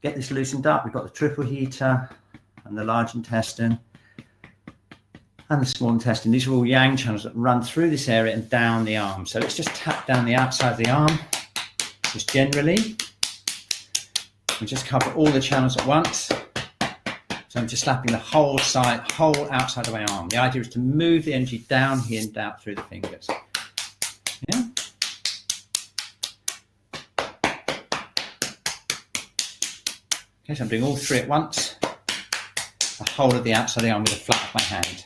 [SPEAKER 1] get this loosened up. We've got the triple heater and the large intestine and the small intestine. These are all yang channels that run through this area and down the arm. So let's just tap down the outside of the arm, just generally. We just cover all the channels at once. So I'm just slapping the whole outside of my arm. The idea is to move the energy down here and out through the fingers. Yeah. Okay, so I'm doing all three at once. The whole of the outside of the arm with the flat of my hand.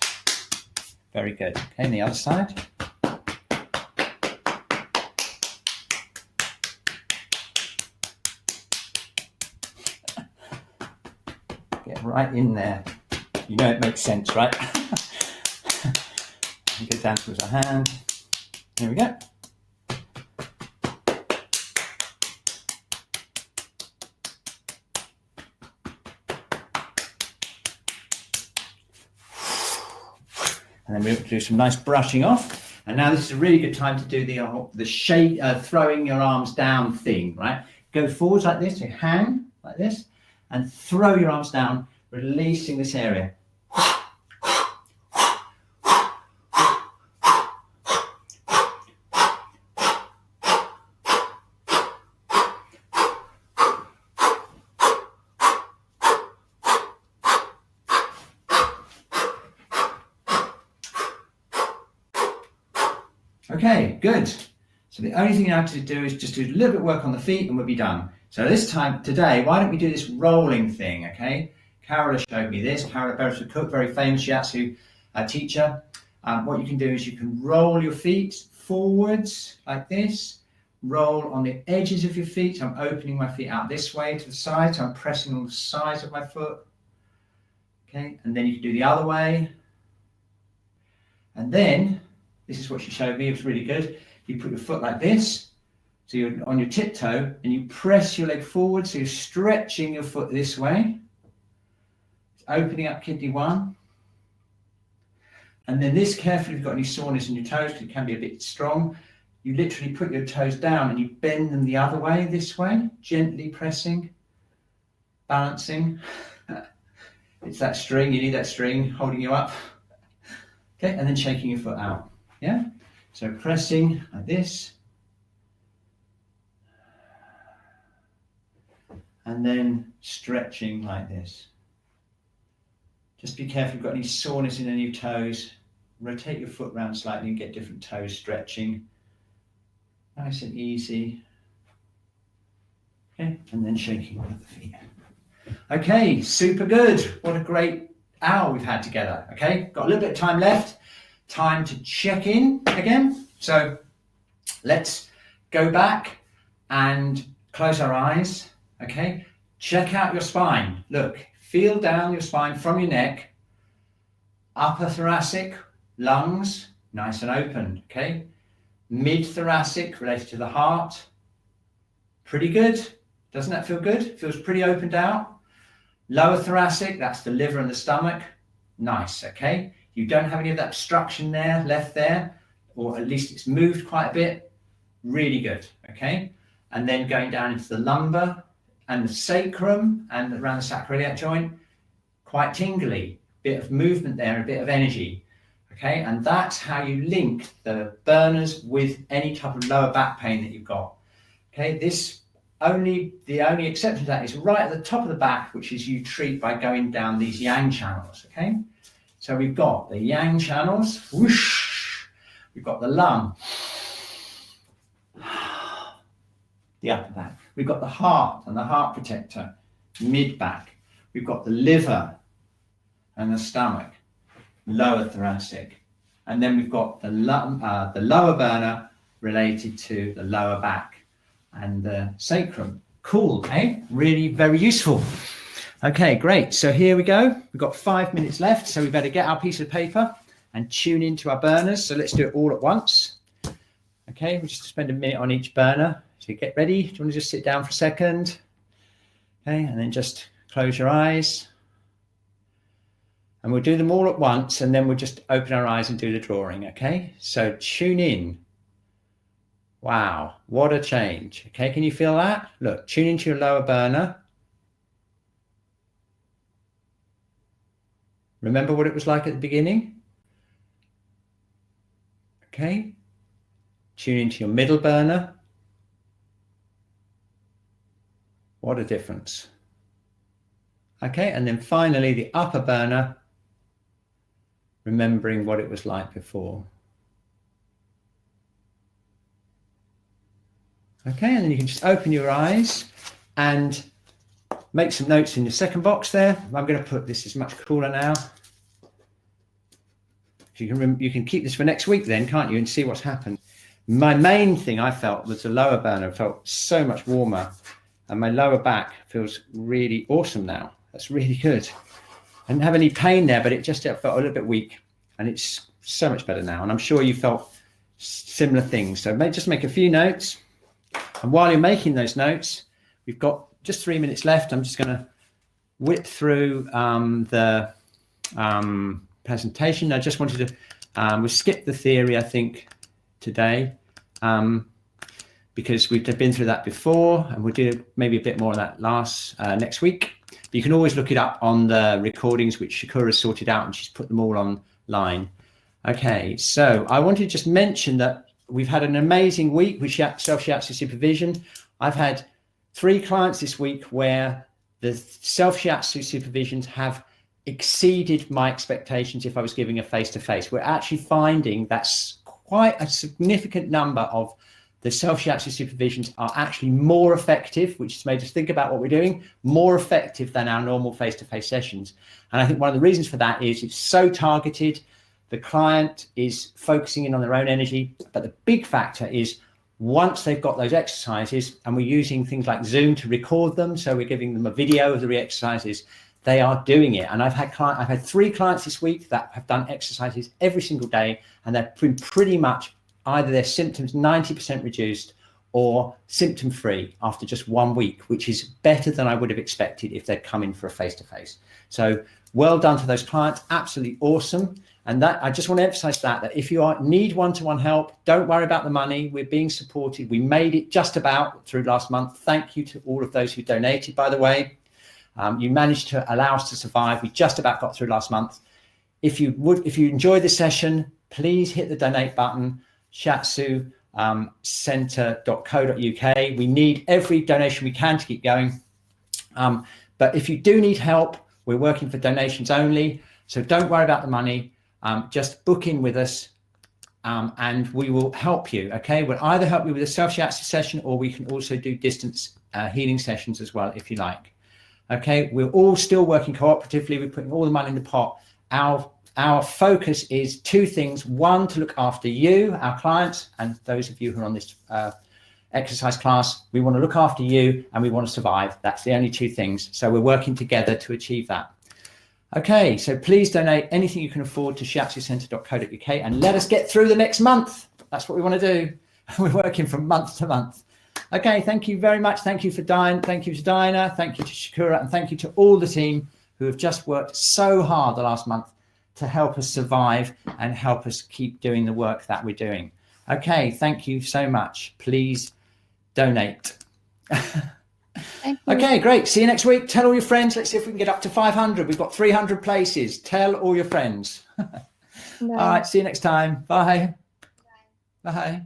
[SPEAKER 1] Very good. Okay, and the other side. Get right in there. You know it makes sense, right? Get down towards our hand. Here we go. And then we'll do some nice brushing off. And now this is a really good time to do the throwing your arms down thing, right? Go forwards like this, so hang like this, and throw your arms down, releasing this area. Okay, good. So the only thing you have to do is just do a little bit of work on the feet and we'll be done. So this time, today, why don't we do this rolling thing, okay? Carol showed me this. Carol Cook, very famous Shiatsu teacher. What you can do is you can roll your feet forwards like this. Roll on the edges of your feet. So I'm opening my feet out this way to the side. So I'm pressing on the sides of my foot. Okay, and then you can do the other way. And then, this is what she showed me, it was really good. You put your foot like this, so you're on your tiptoe, and you press your leg forward, so you're stretching your foot this way. It's opening up kidney 1. And then this, carefully, if you've got any soreness in your toes, because it can be a bit strong, you literally put your toes down and you bend them the other way, this way, gently pressing, balancing. It's that string, you need that string holding you up. Okay, and then shaking your foot out. Yeah, so pressing like this, and then stretching like this. Just be careful if you've got any soreness in any of your toes. Rotate your foot round slightly and get different toes stretching. Nice and easy. Okay, and then shaking with the feet. Okay, super good. What a great hour we've had together. Okay, got a little bit of time left. Time to check in again. So let's go back and close our eyes. Okay, check out your spine. Look, feel down your spine from your neck, upper thoracic, lungs, nice and open. Okay, mid thoracic related to the heart. Pretty good. Doesn't that feel good? Feels pretty opened out. Lower thoracic, that's the liver and the stomach. Nice. Okay. You don't have any of that obstruction there, left there, or at least it's moved quite a bit. Really good, okay? And then going down into the lumbar and the sacrum and around the sacroiliac joint, quite tingly, bit of movement there, a bit of energy, okay? And that's how you link the burners with any type of lower back pain that you've got, okay? This the only exception to that is right at the top of the back, which is you treat by going down these yang channels, okay? So we've got the yang channels, whoosh, we've got the lung, the upper back, we've got the heart and the heart protector, mid back, we've got the liver and the stomach, lower thoracic, and then we've got the lower burner related to the lower back and the sacrum. Cool, eh? Really very useful. Okay, great. So here we go. We've got 5 minutes left, so we better get our piece of paper and tune into our burners. So let's do it all at once. Okay, we'll just spend a minute on each burner. So get ready. Do you want to just sit down for a second? Okay, and then just close your eyes. And we'll do them all at once, and then we'll just open our eyes and do the drawing, okay? So tune in. Wow, what a change. Okay, can you feel that? Look, tune into your lower burner. Remember what it was like at the beginning? Okay. Tune into your middle burner. What a difference. Okay, and then finally the upper burner, remembering what it was like before. Okay, and then you can just open your eyes and make some notes in your second box there. I'm going to put this is much cooler now. You can keep this for next week then, can't you, and see what's happened. My main thing I felt was the lower burner felt so much warmer, and my lower back feels really awesome now. That's really good. I didn't have any pain there, but it just felt a little bit weak, and it's so much better now. And I'm sure you felt similar things. So just make a few notes. And while you're making those notes, we've got just 3 minutes left. I'm just going to whip through the presentation. I just wanted to, we'll skip the theory, I think, today, because we've been through that before, and we'll do maybe a bit more of that next week. But you can always look it up on the recordings, which Shakura's sorted out, and she's put them all online. Okay, so I wanted to just mention that we've had an amazing week with self-shiatsu supervision. I've had 3 clients this week where the self-shiatsu supervisions have exceeded my expectations if I was giving a face-to-face. We're actually finding that's quite a significant number of the self-shiatsu supervisions are actually more effective, which has made us think about what we're doing, more effective than our normal face-to-face sessions. And I think one of the reasons for that is it's so targeted. The client is focusing in on their own energy, but the big factor is once they've got those exercises, and we're using things like Zoom to record them, so we're giving them a video of the exercises, they are doing it. And I've had 3 clients this week that have done exercises every single day, and they've been pretty much either their symptoms 90% reduced or symptom free after just 1 week, which is better than I would have expected if they'd come in for a face-to-face. So well done to those clients, absolutely awesome. And that I just want to emphasize that if you need one-to-one help, don't worry about the money. We're being supported. We made it just about through last month. Thank you to all of those who donated, by the way. You managed to allow us to survive. We just about got through last month. If you enjoyed this session, please hit the donate button, Shiatsu center.co.uk. We need every donation we can to keep going. But if you do need help, we're working for donations only. So don't worry about the money. Just book in with us and we will help you. Okay, we'll either help you with a self-shiatsu session, or we can also do distance healing sessions as well, if you like. Okay, we're all still working cooperatively. We're putting all the money in the pot. Our focus is 2 things. 1, to look after you, our clients, and those of you who are on this exercise class. We want to look after you and we want to survive. That's the only 2 things. So we're working together to achieve that. Okay, so please donate anything you can afford to shiatsucenter.co.uk and let us get through the next month. That's what we want to do. We're working from month to month. Okay, thank you very much. Thank you for Diane. Thank you to Diana. Thank you to Shakura. And thank you to all the team who have just worked so hard the last month to help us survive and help us keep doing the work that we're doing. Okay, thank you so much. Please donate. Okay, great. See you next week. Tell all your friends. Let's see if we can get up to 500. We've got 300 places. Tell all your friends. All right, see you next time. Bye. Bye. Bye.